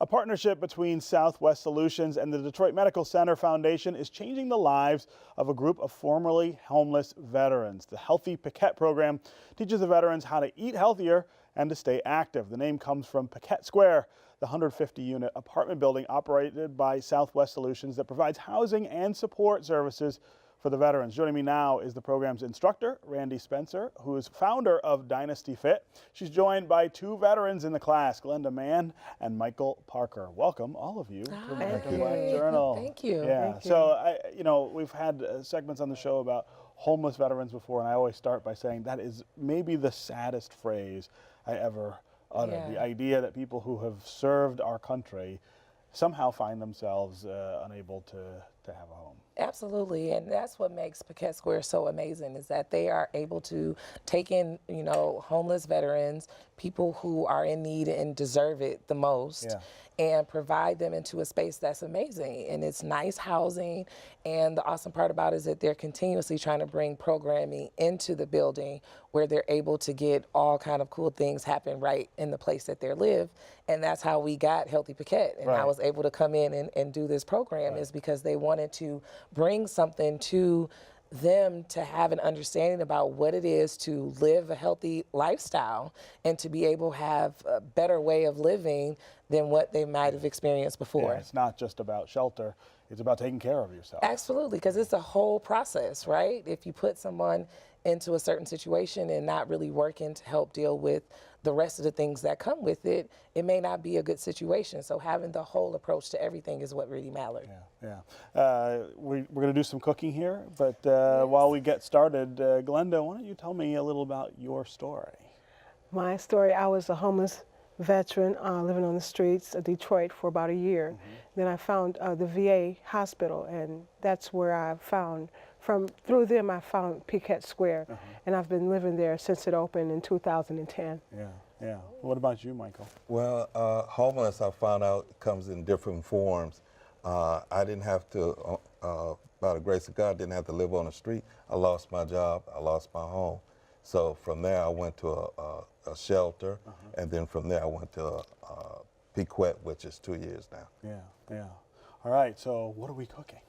A partnership between Southwest Solutions and the Detroit Medical Center Foundation is changing the lives of a group of formerly homeless veterans. The Healthy Piquette program teaches the veterans how to eat healthier and to stay active. The name comes from Poquette Square, the 150-unit apartment building operated by Southwest Solutions that provides housing and support services for the veterans. Joining me now is the program's instructor, Randee Spencer, who is founder of Dynasty Fit. She's joined by two veterans in the class, Glenda Mann and Micael Parker. Welcome, all of you, to the American Black Journal. Thank you. Yeah. Thank you. So, we've had segments on the show about homeless veterans before, and I always start by saying that is maybe the saddest phrase I ever uttered. Yeah. The idea that people who have served our country somehow find themselves unable to have a home. Absolutely, and that's what makes Poquette Square so amazing, is that they are able to take in, homeless veterans, people who are in need and deserve it the most, and provide them into a space that's amazing. And it's nice housing, and the awesome part about it is that they're continuously trying to bring programming into the building where they're able to get all kind of cool things happen right in the place that they live. And that's how we got Healthy Piquette. And I was able to come in and do this program is because they wanted to bring something to them to have an understanding about what it is to live a healthy lifestyle and to be able to have a better way of living than what they might have experienced before. Yeah, it's not just about shelter, it's about taking care of yourself. Absolutely, because it's a whole process, right? If you put someone into a certain situation and not really working to help deal with the rest of the things that come with it, it may not be a good situation. So having the whole approach to everything is what really matters. We're going to do some cooking here, but while we get started, Glenda, why don't you tell me a little about your story? My story, I was a homeless veteran living on the streets of Detroit for about a year. Then I found the VA hospital, and that's where I found, through them I found Poquette Square, and I've been living there since it opened in 2010. Yeah. What about you, Micael? Well, homeless, I found out, comes in different forms. I didn't have to, by the grace of God, didn't have to live on the street. I lost my job, I lost my home. So from there I went to a shelter, and then from there I went to Piquette, which is 2 years now. Yeah. All right, so what are we cooking?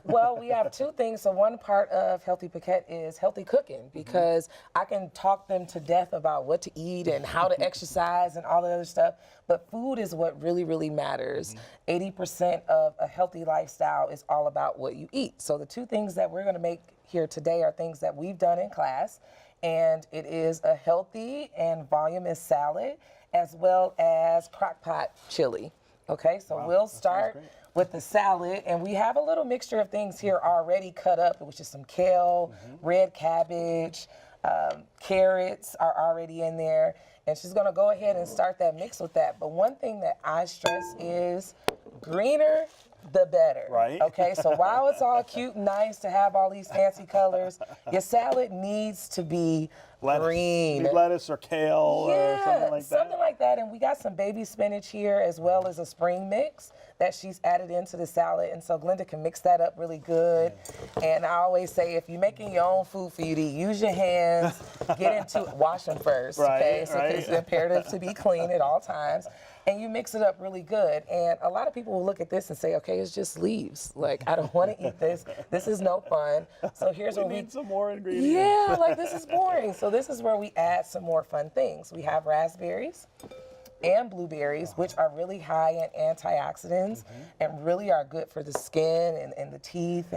Well, we have two things. So one part of Healthy Piquette is healthy cooking, because I can talk them to death about what to eat and how to exercise and all the other stuff, but food is what really, really matters. 80% of a healthy lifestyle is all about what you eat. So the two things that we're gonna make here today are things that we've done in class, and it is a healthy and voluminous salad, as well as crock pot chili. Okay, so we'll start with the salad, and we have a little mixture of things here already cut up, which is some kale, red cabbage, carrots are already in there, and she's gonna go ahead and start that mix with that. But one thing that I stress is greener the better. Right. Okay, so while it's all cute and nice to have all these fancy colors, your salad needs to be green. Maybe lettuce or kale or something like that. Something like that. And we got some baby spinach here, as well as a spring mix that she's added into the salad. And so Glenda can mix that up really good. And I always say, if you're making your own food for you to eat, use your hands, get into it, wash them first. Okay, so it's imperative to be clean at all times. And you mix it up really good. And a lot of people will look at this and say, okay, it's just leaves. Like, I don't want to eat this. This is no fun. So here's where we need some more ingredients. Yeah, like this is boring. So this is where we add some more fun things. We have raspberries and blueberries, which are really high in antioxidants and really are good for the skin and the teeth.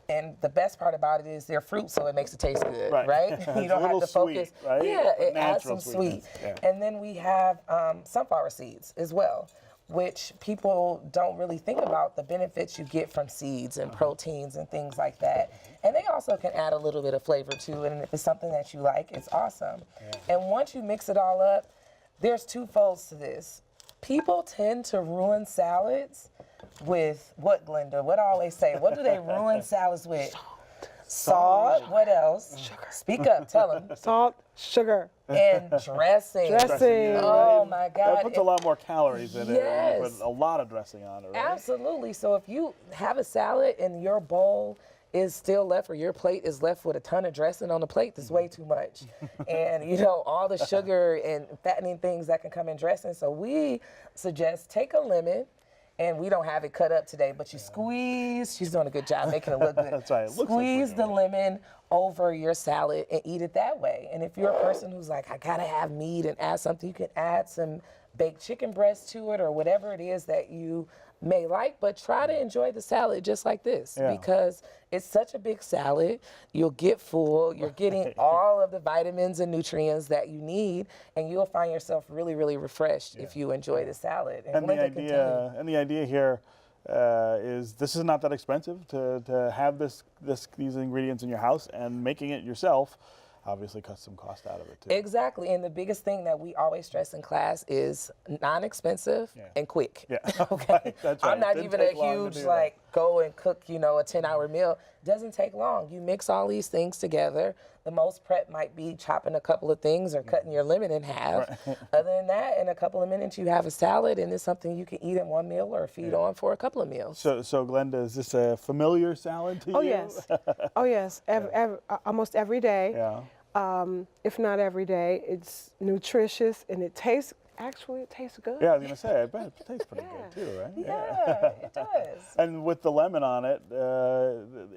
And the best part about it is they're fruit, so it makes it taste good, right? You don't have to focus. Sweet, right? Yeah, But it adds some sweetness. sweet. And then we have sunflower seeds as well, which people don't really think about the benefits you get from seeds and proteins and things like that. And they also can add a little bit of flavor to it, and if it's something that you like, it's awesome. And once you mix it all up, there's two folds to this. People tend to ruin salads with what, Glenda? What I always say, what do they ruin salads with? Salt. What else? Sugar. Speak up. Tell them. Salt, sugar, And dressing. dressing. Oh my God. That puts a lot more calories in it. Yes. You put a lot of dressing on it, right? Absolutely. So if you have a salad and your bowl is still left, or your plate is left with a ton of dressing on the plate, that's way too much. And you know, all the sugar and fattening things that can come in dressing. So we suggest take a lemon, and we don't have it cut up today, but you squeeze, she's doing a good job making it look good. That's right. It looks like Squeeze we're the doing lemon over your salad and eat it that way. And if you're a person who's like, I gotta have meat and add something, you can add some baked chicken breast to it or whatever it is that you may like, but try to enjoy the salad just like this because it's such a big salad. You'll get full, you're getting all of the vitamins and nutrients that you need, and you'll find yourself really, really refreshed if you enjoy the salad. And the idea here is this is not that expensive to have these ingredients in your house, and making it yourself obviously cuts some cost out of it too. Exactly, and the biggest thing that we always stress in class is non-expensive and quick. Yeah. Okay. That's I'm right. not Didn't even a take long to huge do that. like go and cook, you know, a 10-hour meal. Doesn't take long. You mix all these things together. The most prep might be chopping a couple of things or cutting your lemon in half. Other than that, in a couple of minutes you have a salad, and it's something you can eat in one meal or feed on for a couple of meals. So Glenda, is this a familiar salad to you? Oh yes, oh yes, almost every day. Yeah. If not every day, it's nutritious and it tastes good. Yeah, I was gonna say, I bet it tastes pretty good too, right? Yeah, it does. And with the lemon on it,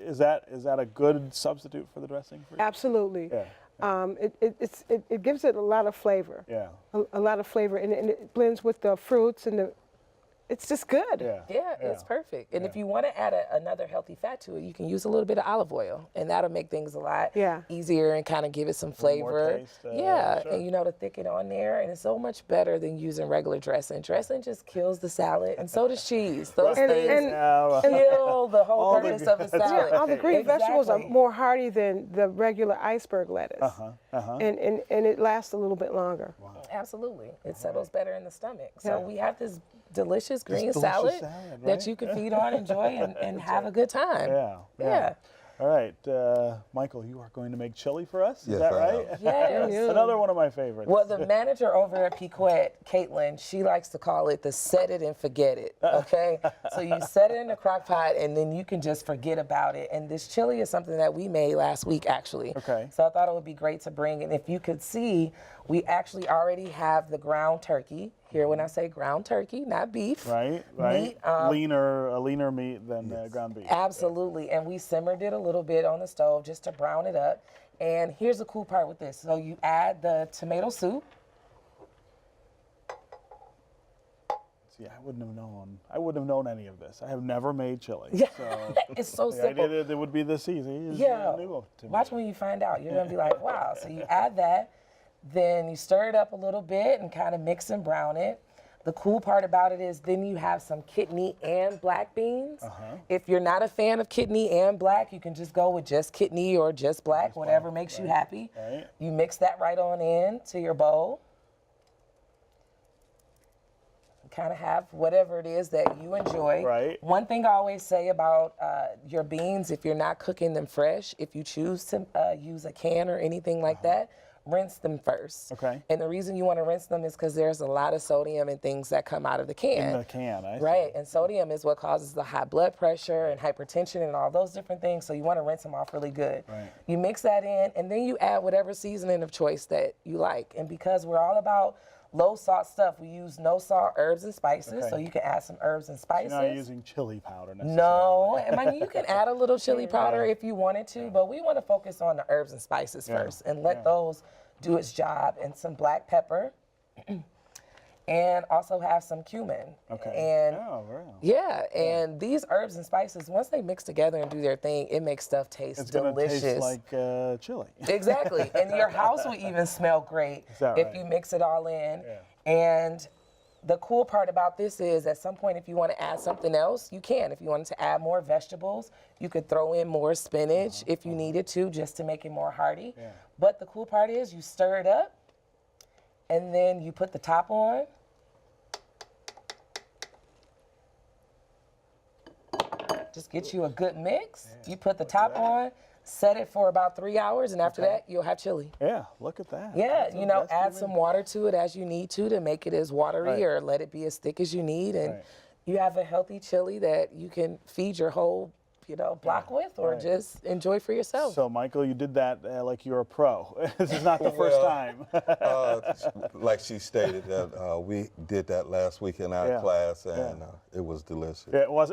is that a good substitute for the dressing? For you? Absolutely. Yeah. It gives it a lot of flavor. Yeah. A lot of flavor, and it blends with the fruits and it's just good. Yeah. Yeah, it's perfect. And if you want to add another healthy fat to it, you can use a little bit of olive oil, and that'll make things a lot easier and kind of give it some flavor. More taste, sure. And you know, to thicken on there, and it's so much better than using regular dressing. Dressing just kills the salad, and so does cheese. Those things kill the whole purpose of a salad. All the green vegetables are more hearty than the regular iceberg lettuce, and it lasts a little bit longer. Wow. Absolutely, it settles better in the stomach. So we have this delicious green delicious salad salad, that right? you can feed on, enjoy, and have a good time. Yeah. All right, Michael, you are going to make chili for us. Is Yes, that I right? am. Yes. Another one of my favorites. Well, the manager over at Piquette, Caitlin, she likes to call it the set it and forget it, okay? So you set it in the crock pot, and then you can just forget about it. And this chili is something that we made last week, actually. Okay. So I thought it would be great to bring. And if you could see, we actually already have the ground turkey. Here, when I say ground turkey, not beef. Right. Meat, A leaner meat than ground beef. Absolutely, and we simmered it a little bit on the stove just to brown it up. And here's the cool part with this. So you add the tomato soup. See, I wouldn't have known any of this. I have never made chili. Yeah, So it's so the simple. idea that it would be this easy is Yeah, new to me. watch when you find out. You're gonna be like, wow. So you add that, then you stir it up a little bit and kind of mix and brown it. The cool part about it is then you have some kidney and black beans. If you're not a fan of kidney and black, you can just go with just kidney or just black, whatever makes you happy. Right. You mix that right on in to your bowl. Kind of have whatever it is that you enjoy. Right. One thing I always say about your beans, if you're not cooking them fresh, if you choose to use a can or anything like that, rinse them first. Okay. And the reason you want to rinse them is because there's a lot of sodium and things that come out of the can. In the can, I see. Right, and sodium is what causes the high blood pressure and hypertension and all those different things, so you want to rinse them off really good. Right. You mix that in, and then you add whatever seasoning of choice that you like. And because we're all about low salt stuff, we use no salt herbs and spices, so you can add some herbs and spices. You're not using chili powder necessarily. No, I mean, you can add a little chili powder if you wanted to, but we want to focus on the herbs and spices first and let those do its job, and some black pepper, and also have some cumin. Okay. And wow. and these herbs and spices, once they mix together and do their thing, it makes stuff taste It's delicious. gonna taste like chili. Exactly, and your house will even smell great if you mix it all in. And the cool part about this is at some point if you want to add something else, you can. If you wanted to add more vegetables, you could throw in more spinach if you needed to, just to make it more hearty. But the cool part is you stir it up, and then you put the top on. Just get you a good mix. You put the top on, set it for about 3 hours, and after that, you'll have chili. Yeah, look at that. Yeah, you know, add even- some water to it as you need to make it as watery, Right. or let it be as thick as you need, and Right. you have a healthy chili that you can feed your whole, you know, block with, or Right. just enjoy for yourself. So, Michael, you did that like you're a pro. This is not the first Well, time. Like she stated, that we did that last week in our Yeah. class, and it was delicious. It was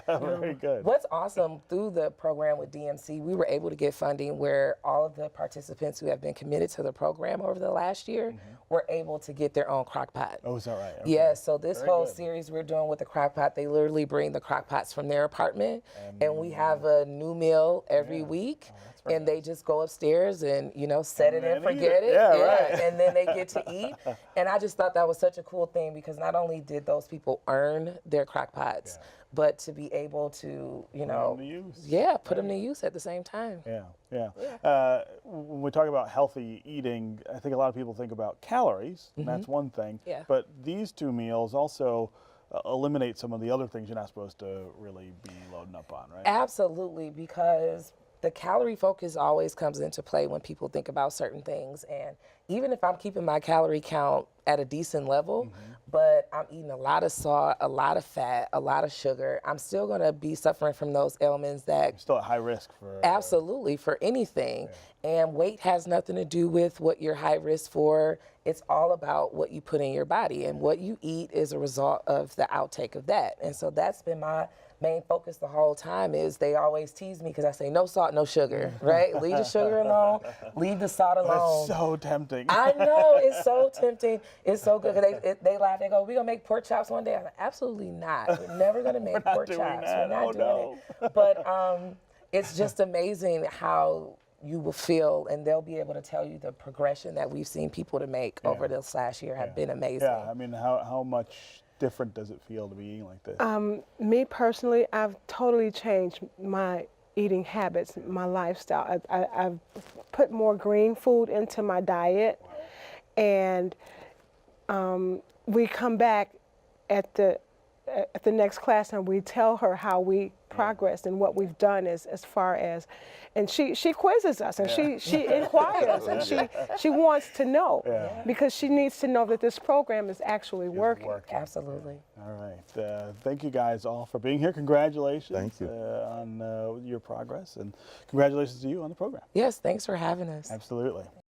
very good. What's awesome, through the program with DMC, we were able to get funding where all of the participants who have been committed to the program over the last year were able to get their own crock pot. Oh, is that right? Okay. Yeah, so this Very whole good. series we're doing with the crock pot, they literally bring the crock pots from their apartment, and we have a new meal every week, and they just go upstairs and, you know, set it And and then eat forget it. it. Yeah, right. And then they get to eat. And I just thought that was such a cool thing, because not only did those people earn their crock pots, but to be able to, you know, to use. yeah, put them to use at the same time. Yeah. When we talk about healthy eating, I think a lot of people think about calories, and that's one thing. Yeah. But these two meals also eliminate some of the other things you're not supposed to really be loading up on, right? Absolutely, because the calorie focus always comes into play when people think about certain things. And even if I'm keeping my calorie count at a decent level, but I'm eating a lot of salt, a lot of fat, a lot of sugar, I'm still going to be suffering from those ailments that Still at high risk for. absolutely for anything. And weight has nothing to do with what you're high risk for. It's all about what you put in your body, and what you eat is a result of the outtake of that. And so that's been my main focus the whole time. Is they always tease me because I say no salt, no sugar, right? Leave the sugar alone, leave the salt alone. That's so tempting. I know, it's so tempting. It's so good. 'Cause they laugh. They go, "We gonna make pork chops one day?" I'm like, absolutely not. We're never gonna make not pork doing chops. that. We're not Oh, doing no. it. But it's just amazing how you will feel, and they'll be able to tell you the progression that we've seen people to make over this last year have been amazing. Yeah, I mean, how much different does it feel to be eating like this? Me personally, I've totally changed my eating habits, my lifestyle. I've put more green food into my diet, and we come back at the next class and we tell her how we progressed and what we've done as far as, and she quizzes us, and she inquires, and she wants to know, because she needs to know that this program is actually working. Absolutely. All right. Thank you guys all for being here. Congratulations Thank you. On your progress, and congratulations to you on the program. Yes, thanks for having us. Absolutely.